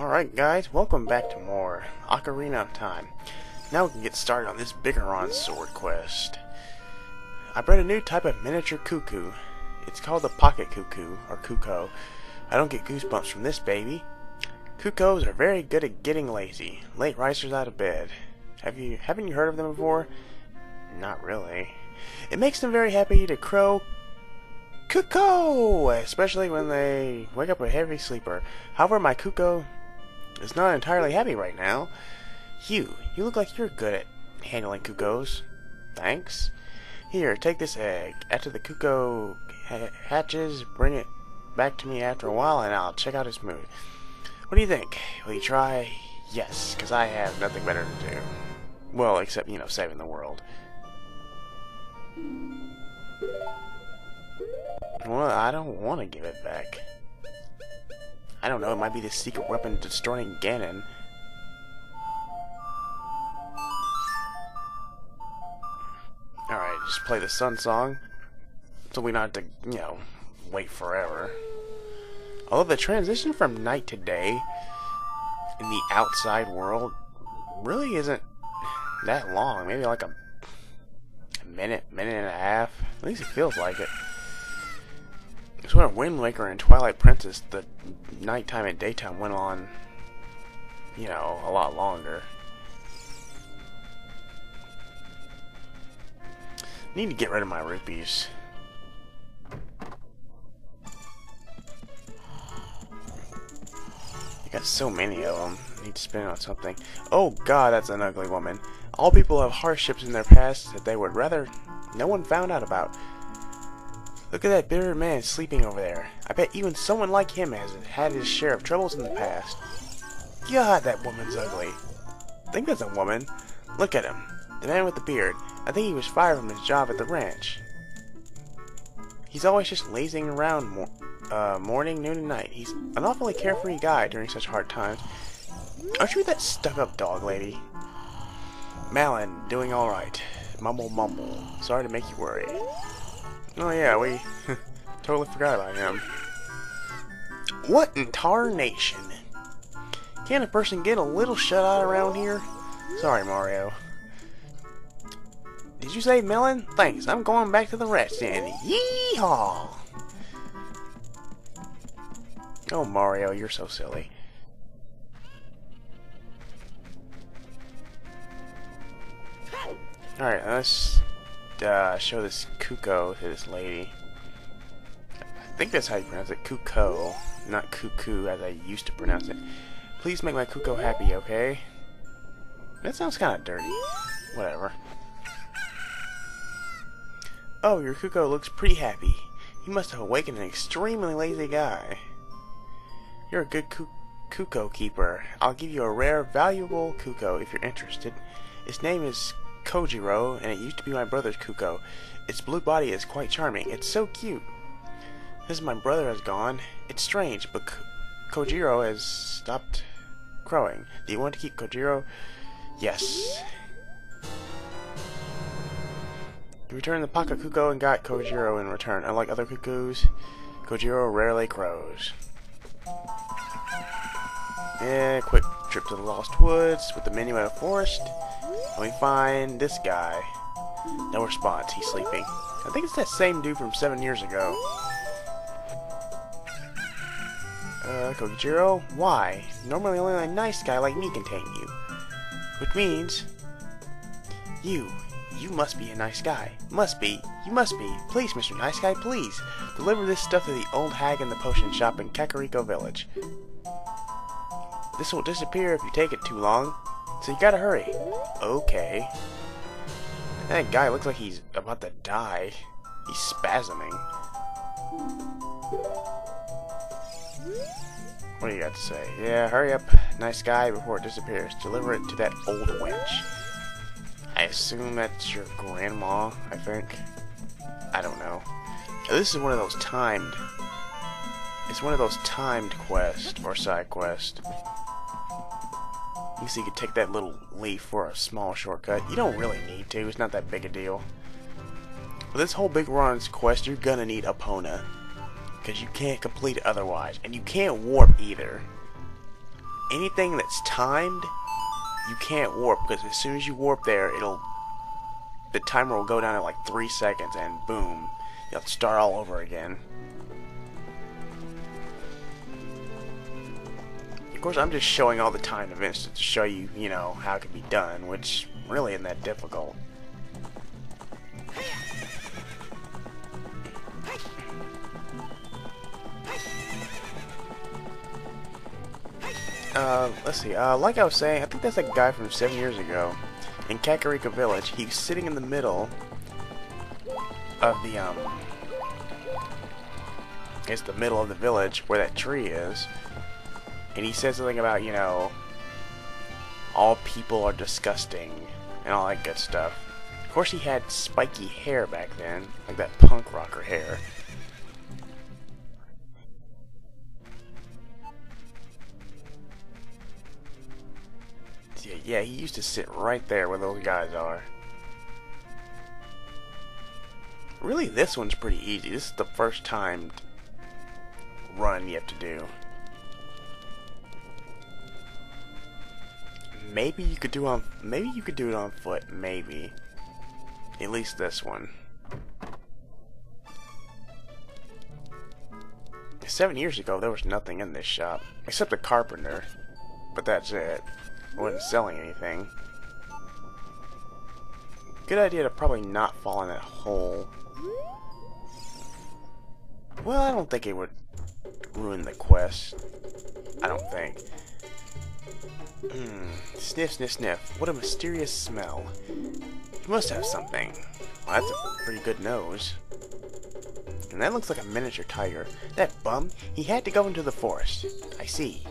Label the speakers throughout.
Speaker 1: Alright guys, welcome back to more Ocarina time. Now we can get started on this Biggoron sword quest. I bred a new type of miniature cuckoo. It's called the pocket cuckoo, or cuckoo. I don't get goosebumps from this baby. Cuckoos are very good at getting lazy, late risers out of bed. Haven't you heard of them before? Not really. It makes them very happy to crow cuckoo, especially when they wake up a heavy sleeper. However, my cuckoo is not entirely happy right now. You look like you're good at handling cuckoos. Thanks. Here, take this egg. After the cuckoo hatches, bring it back to me after a while and I'll check out his mood. What do you think? Will you try? Yes, because I have nothing better to do. Well, except, saving the world. Well, I don't want to give it back. I don't know, it might be the secret weapon destroying Ganon. Alright, just play the sun song. So we don't have to, wait forever. Although the transition from night to day in the outside world really isn't that long. Maybe like a minute and a half. At least it feels like it. It's when Wind Waker and Twilight Princess, the nighttime and daytime went on, a lot longer. Need to get rid of my rupees. I got so many of them. I need to spend on something. Oh god, that's an ugly woman. All people have hardships in their past that they would rather no one found out about. Look at that bitter man sleeping over there. I bet even someone like him has had his share of troubles in the past. God, that woman's ugly. I think that's a woman. Look at him. The man with the beard. I think he was fired from his job at the ranch. He's always just lazing around morning, noon, and night. He's an awfully carefree guy during such hard times. Aren't you that stuck-up dog lady? Malin, doing alright. Mumble mumble. Sorry to make you worry. Oh yeah, we totally forgot about him. What in tarnation? Can't a person get a little shut-eye around here? Sorry, Mario. Did you say melon? Thanks, I'm going back to the rest stand. Yeehaw! Oh, Mario, you're so silly. Alright, let's show this cuckoo to this lady. I think that's how you pronounce it, cuckoo, not cuckoo as I used to pronounce it. Please make my cuckoo happy, okay? That sounds kind of dirty. Whatever. Oh, your cuckoo looks pretty happy. You must have awakened an extremely lazy guy. You're a good cuckoo keeper. I'll give you a rare, valuable cuckoo if you're interested. Its name is Kojiro, and it used to be my brother's cuckoo. Its blue body is quite charming. It's so cute. Since my brother has gone, it's strange, but Kojiro has stopped crowing. Do you want to keep Kojiro? Yes. You returned the pocket cuckoo and got Kojiro in return. Unlike other cuckoos, Kojiro rarely crows. Yeah, quick trip to the Lost Woods with the menu at a forest. And we find this guy. No response, he's sleeping. I think it's that same dude from 7 years ago. Kojiro? Why? Normally only a nice guy like me can tame you. Which means... You must be a nice guy. Must be. You must be. Please, Mr. Nice Guy, please. Deliver this stuff to the old hag in the potion shop in Kakariko Village. This will disappear if you take it too long. So you gotta hurry. Okay. That guy looks like he's about to die. He's spasming. What do you got to say? Yeah, hurry up, nice guy, before it disappears. Deliver it to that old wench. I assume that's your grandma, I think. I don't know. This is one of those timed... It's one of those timed quests, or side quests. You see, you could take that little leaf for a small shortcut. You don't really need to, it's not that big a deal. But this whole Biggoron's quest, you're gonna need Epona. Because you can't complete it otherwise. And you can't warp either. anything that's timed, you can't warp, because as soon as you warp there, the timer will go down to like 3 seconds, and boom, you have to start all over again. Of course, I'm just showing all the timed events to show you, you know, how it can be done, which really isn't that difficult. Let's see, like I was saying, I think that's a guy from 7 years ago. In Kakariko Village, he's sitting in the middle of the, I guess the middle of the village where that tree is. And he says something about, you know, all people are disgusting and all that good stuff. Of course, he had spiky hair back then, like that punk rocker hair. Yeah, he used to sit right there where those guys are. Really, this one's pretty easy. This is the first timed run you have to do. Maybe you could do it on foot, maybe. At least this one. 7 years ago, there was nothing in this shop except a carpenter, but that's it. I wasn't selling anything. Good idea to probably not fall in that hole. Well, I don't think it would ruin the quest. I don't think. Sniff, sniff, sniff. What a mysterious smell. He must have something. Well, that's a pretty good nose. And that looks like a miniature tiger. That bum, he had to go into the forest. I see.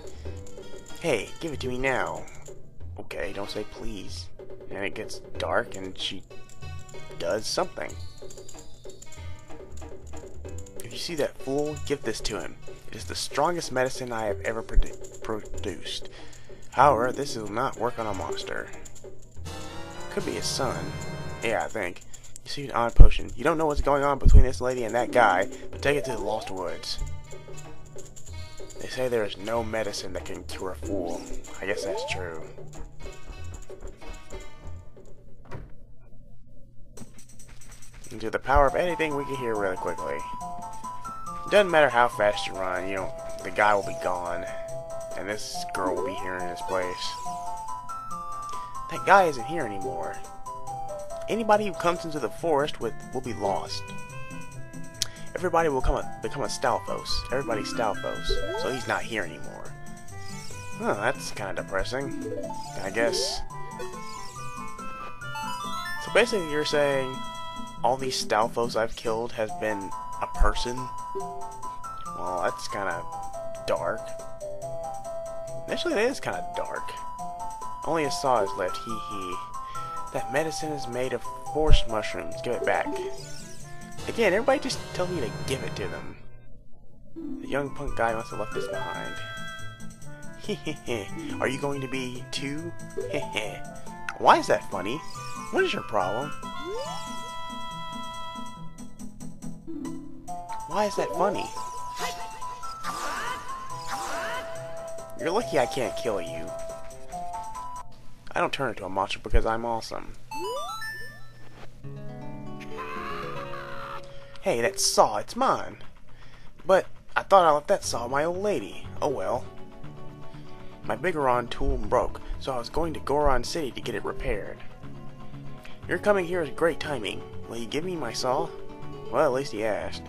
Speaker 1: Hey, give it to me now. Okay, don't say please. And it gets dark and she does something. If you see that fool, give this to him. It is the strongest medicine I have ever produced. However, this will not work on a monster. Could be his son. Yeah, I think. You see an odd potion. You don't know what's going on between this lady and that guy, but take it to the Lost Woods. They say there is no medicine that can cure a fool. I guess that's true. Into the power of anything we can hear really quickly. Doesn't matter how fast you run, you know, the guy will be gone. And this girl will be here in his place. That guy isn't here anymore. Anybody who comes into the forest will be lost. Everybody will become a Stalfos. Everybody's Stalfos. So he's not here anymore. Huh, that's kind of depressing, I guess. So basically you're saying all these Stalfos I've killed has been a person? Well, that's kind of dark. Actually, that is kind of dark. Only a saw is left, hee hee. That medicine is made of forest mushrooms. Give it back. Again, everybody just tell me to give it to them. The young punk guy must have left this behind. Hehehe. Are you going to be too? Hehe. Why is that funny? What is your problem? Why is that funny? You're lucky I can't kill you. I don't turn into a monster because I'm awesome. Hey, that saw, it's mine. But I thought I left that saw with my old lady. Oh well. My Biggoron tool broke, so I was going to Goron City to get it repaired. Your coming here is great timing. Will you give me my saw? Well, at least he asked.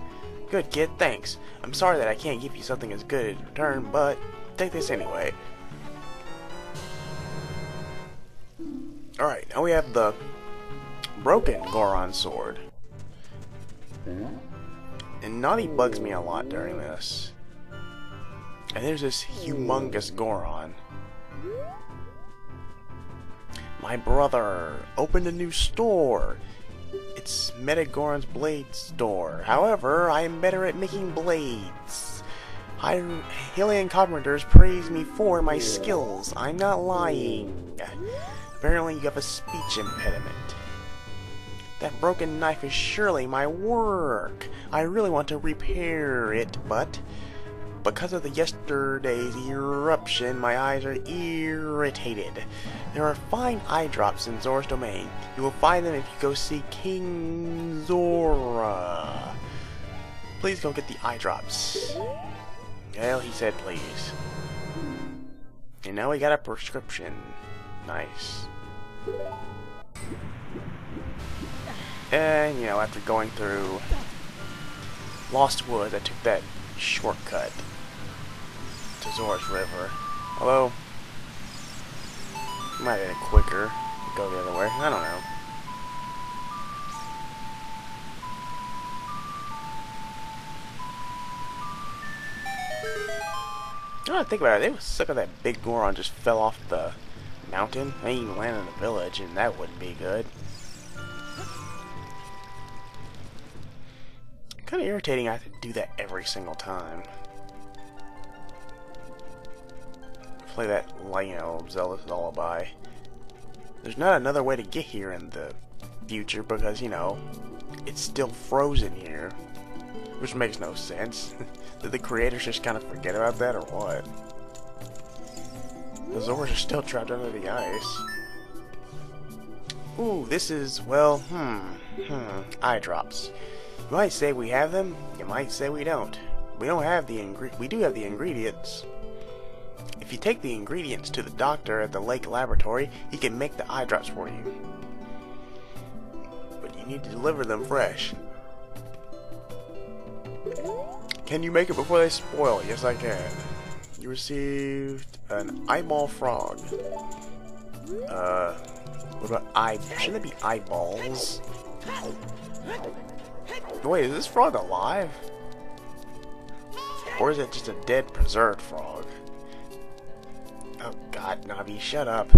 Speaker 1: Good kid, thanks. I'm sorry that I can't give you something as good in return, but take this anyway. Alright, now we have the broken Goron sword. And Naughty bugs me a lot during this. And there's this humongous Goron. My brother opened a new store. It's Metagoron's Blade Store. However, I am better at making blades. Hylian carpenters praise me for my skills. I'm not lying. Apparently you have a speech impediment. That broken knife is surely my work. I really want to repair it, but Because of the yesterday's eruption, my eyes are irritated. There are fine eye drops in Zora's domain. You will find them if you go see King Zora. Please go get the eye drops. Well, he said please. And now we got a prescription. Nice. And, you know, after going through Lost Woods, I took that shortcut to Zora's River. Although, it might have been quicker to go the other way. I don't know. Now that I think about it, they would suck if that Biggoron just fell off the mountain. I mean, land in the village, and that wouldn't be good. Kind of irritating I have to do that every single time. Play that, you know, Zelda's Lullaby. There's not another way to get here in the future because, you know, it's still frozen here. Which makes no sense. Did the creators just kind of forget about that or what? The Zoras are still trapped under the ice. Ooh, this is, well, eye drops. You might say we have them, you might say we don't. We don't have the we do have the ingredients. If you take the ingredients to the doctor at the Lake Laboratory, he can make the eye drops for you. But you need to deliver them fresh. Can you make it before they spoil? Yes, I can. You received an eyeball frog. What about shouldn't it be eyeballs? Wait, is this frog alive? Or is it just a dead, preserved frog? Oh god, Navi, shut up.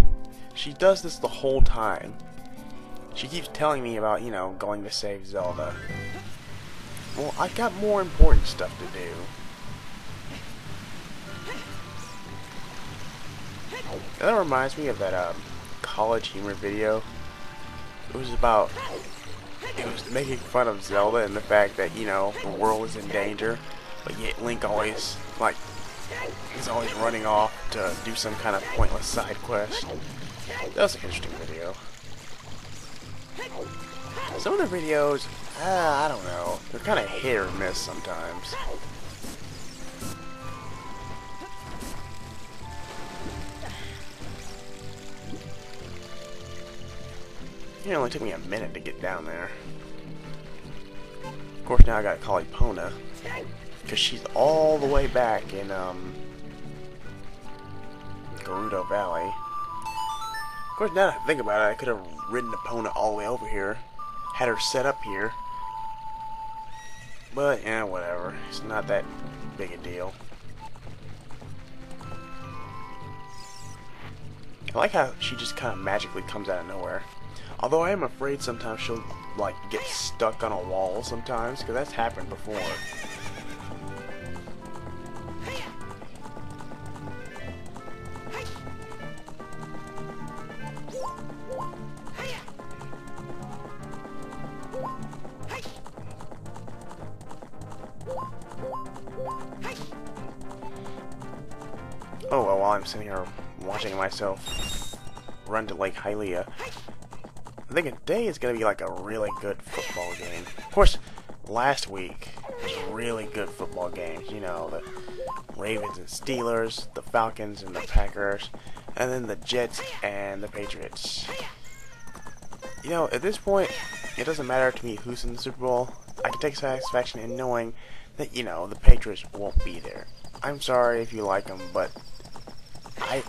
Speaker 1: She does this the whole time. She keeps telling me about, you know, going to save Zelda. Well, I got more important stuff to do. That reminds me of that college humor video. It was about, it was making fun of Zelda and the fact that, you know, the world is in danger, but yet Link always, like, he's always running off to do some kind of pointless side quest. That was an interesting video. Some of the videos, I don't know, they're kind of hit or miss sometimes. It only took me a minute to get down there. Of course, now I gotta call Epona, because she's all the way back in Gerudo Valley. Of course, now that I think about it, I could have ridden Epona all the way over here, had her set up here. But, yeah, whatever. It's not that big a deal. I like how she just kind of magically comes out of nowhere. Although I am afraid sometimes she'll, like, get stuck on a wall sometimes, because that's happened before. Oh, well, while I'm sitting here watching myself run to Lake Hylia, I think today is going to be like a really good football game. Of course, last week was really good football games. You know, the Ravens and Steelers, the Falcons and the Packers, and then the Jets and the Patriots. You know, at this point, it doesn't matter to me who's in the Super Bowl. I can take satisfaction in knowing that, you know, the Patriots won't be there. I'm sorry if you like them, but I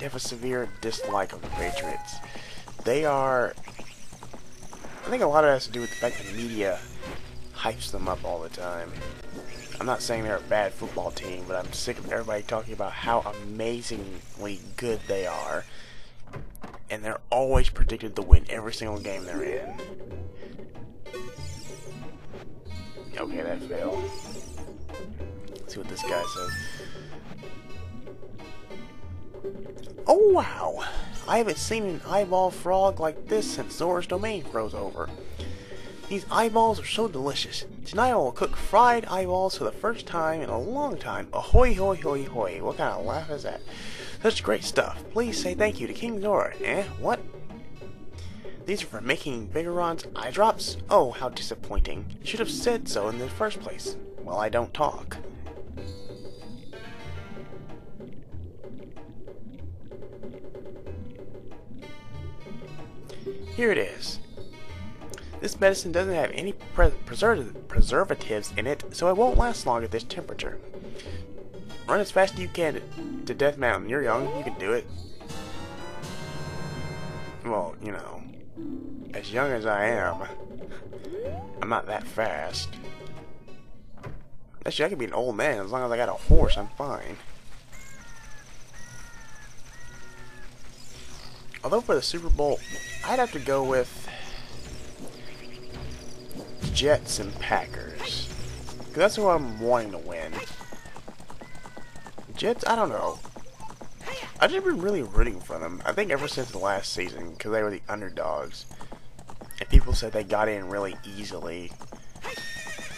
Speaker 1: have a severe dislike of the Patriots. They are, I think a lot of it has to do with the fact that the media hypes them up all the time. I'm not saying they're a bad football team, but I'm sick of everybody talking about how amazingly good they are. And they're always predicted to win every single game they're in. Okay, that failed. Let's see what this guy says. Oh wow! I haven't seen an eyeball frog like this since Zora's domain froze over. These eyeballs are so delicious. Tonight I will cook fried eyeballs for the first time in a long time. Ahoy, hoy, hoy, hoy. What kind of laugh is that? Such great stuff. Please say thank you to King Zora. Eh? What? These are for making Biggoron's eye drops? Oh, how disappointing. You should have said so in the first place. Well, I don't talk. Here it is. This medicine doesn't have any preservatives in it, so it won't last long at this temperature. Run as fast as you can to Death Mountain. You're young, you can do it. Well, you know, as young as I am, I'm not that fast. Actually, I can be an old man. As long as I got a horse, I'm fine. Although for the Super Bowl, I'd have to go with Jets and Packers. Because that's who I'm wanting to win. Jets, I don't know. I've just been really rooting for them. I think ever since the last season, because they were the underdogs. And people said they got in really easily.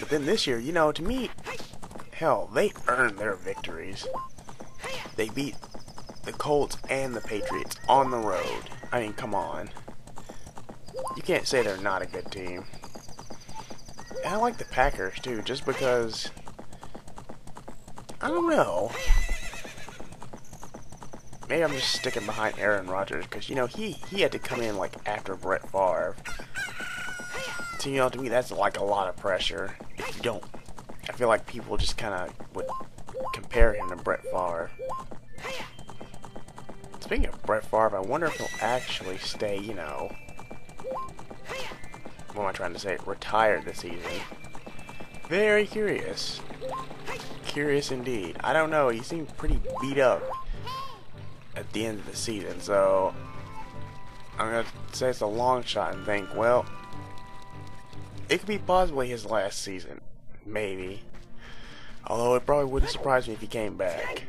Speaker 1: But then this year, you know, to me, hell, they earned their victories. They beat the Colts and the Patriots on the road. I mean, come on. You can't say they're not a good team. And I like the Packers, too, just because, I don't know. Maybe I'm just sticking behind Aaron Rodgers, because, you know, he had to come in, like, after Brett Favre. So, you know, to me, that's, like, a lot of pressure. If you don't, I feel like people just kind of would compare him to Brett Favre. Speaking of Brett Favre, I wonder if he'll actually stay, you know, what am I trying to say, retired this season. Very curious. Curious indeed. I don't know, he seemed pretty beat up at the end of the season, so I'm going to say it's a long shot and think, well, it could be possibly his last season. Maybe. Although it probably wouldn't surprise me if he came back.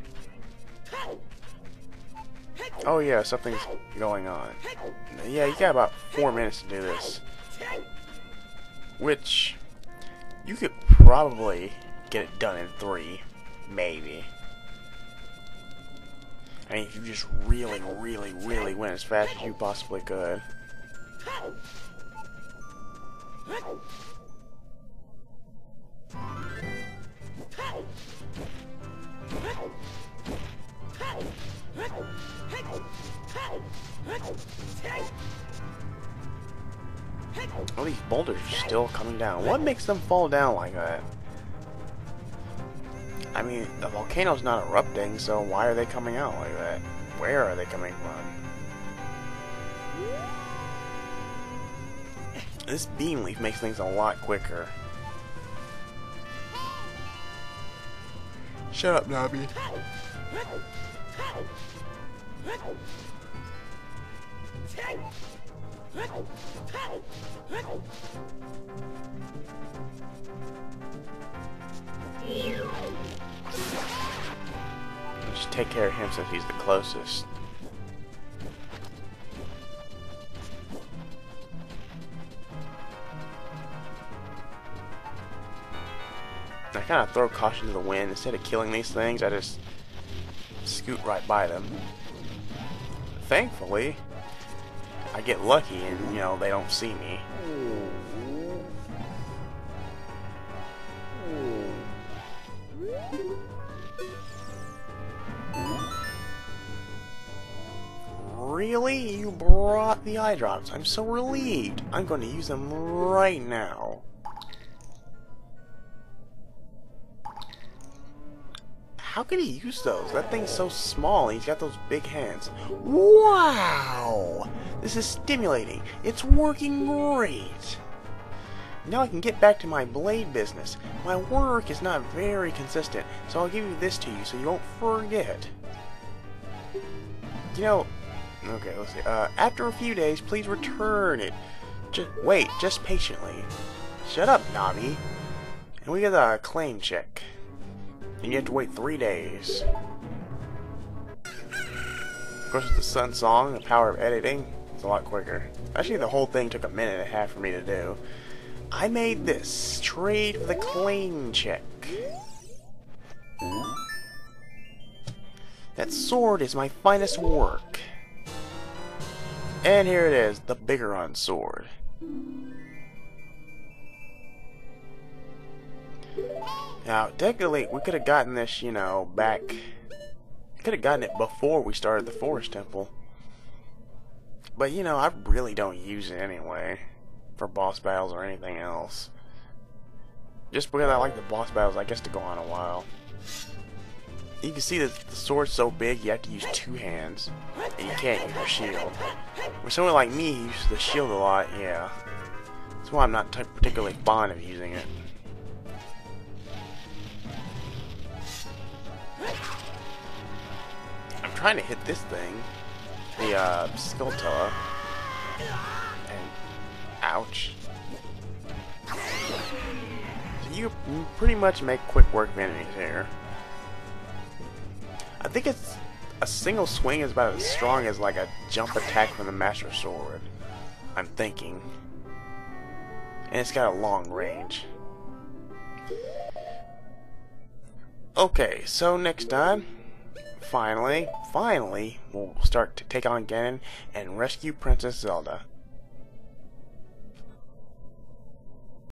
Speaker 1: Oh yeah, something's going on. Yeah, you got about 4 minutes to do this. Which, you could probably get it done in 3. Maybe. I mean, if you just really, really, really went as fast as you possibly could. Oh, these boulders are still coming down. What makes them fall down like that? I mean, the volcano's not erupting, so why are they coming out like that? Where are they coming from? This beam leaf makes things a lot quicker. Shut up, Nobby. Let's just take care of him since he's the closest. I kind of throw caution to the wind. Instead of killing these things, I just scoot right by them. Thankfully, I get lucky and, you know, they don't see me. Really? You brought the eye drops. I'm so relieved. I'm going to use them right now. How can he use those? That thing's so small and he's got those big hands. Wow! This is stimulating. It's working great. Now I can get back to my blade business. My work is not very consistent, so I'll give you this to you so you won't forget. You know, okay, let's see. After a few days, please return it. Wait, just patiently. Shut up, Nobby. And we get a claim check. And you have to wait 3 days. Of course, with the Sun Song, the power of editing, it's a lot quicker. Actually, the whole thing took a minute and a half for me to do. I made this. Trade for the claim check. That sword is my finest work. And here it is, the Biggoron sword. Now, technically, we could have gotten this, you know, back. Could have gotten it before we started the Forest Temple. But, you know, I really don't use it anyway. For boss battles or anything else. Just because I like the boss battles, I guess, to go on a while. You can see that the sword's so big, you have to use two hands. And you can't use your shield. For someone like me who uses the shield a lot, yeah. That's why I'm not particularly fond of using it. I'm trying to hit this thing. The, Skulltula. And... ouch. So you pretty much make quick work of enemies here. I think it's a single swing is about as strong as like a jump attack from the Master Sword. I'm thinking. And it's got a long range. Okay, so next time, finally, we'll start to take on Ganon and rescue Princess Zelda.